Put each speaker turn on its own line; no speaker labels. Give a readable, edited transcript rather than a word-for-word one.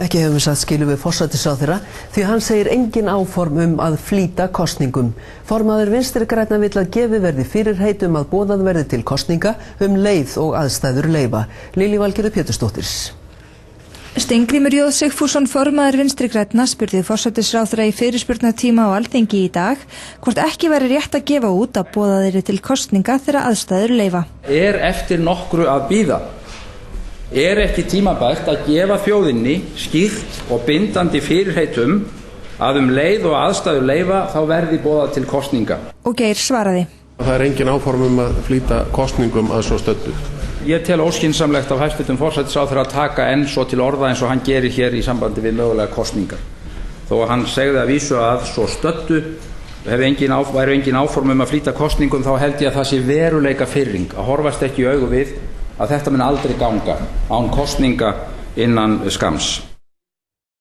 Ekki hefur við satt skilu við forsætisráðherra því hann segir engin áform að flýta kosningum. Formaður Vinstri grænna vill að gefið verði fyrirheit að boðað verði til kosninga leið og aðstæður leyfa. Lillý Valgerður Pétursdóttir.
Steingrímur J. Sigfússon, formaður Vinstri grænna, spurði forsætisráðherra í fyrirspurnatíma á Alþingi í dag hvort ekki væri rétt að gefa út að boðað yrði til kosninga þegar aðstæður leyfa.
Eftir nokkru að bíða? Ekki tímabært að gefa þjóðinni skýrt og bindandi fyrirheit að leið og aðstæður leyfa þá verði boðað til kosninga?
Og Geir svaraði.
Það engin áform að flýta kosningum að svo stöddu.
Ég tel óskynsamlegt af hæstvirtum forsætisráðherra að taka enn svo til orða eins og hann gerir hér í sambandi við mögulega kosningar. Þó að hann segði að vísu að svo stöddu væru engin áform að flýta kosningum, þá held ég að það sé veruleika firring að horfast ekki í augu við að þetta mun aldrei ganga án kosninga innan skamms.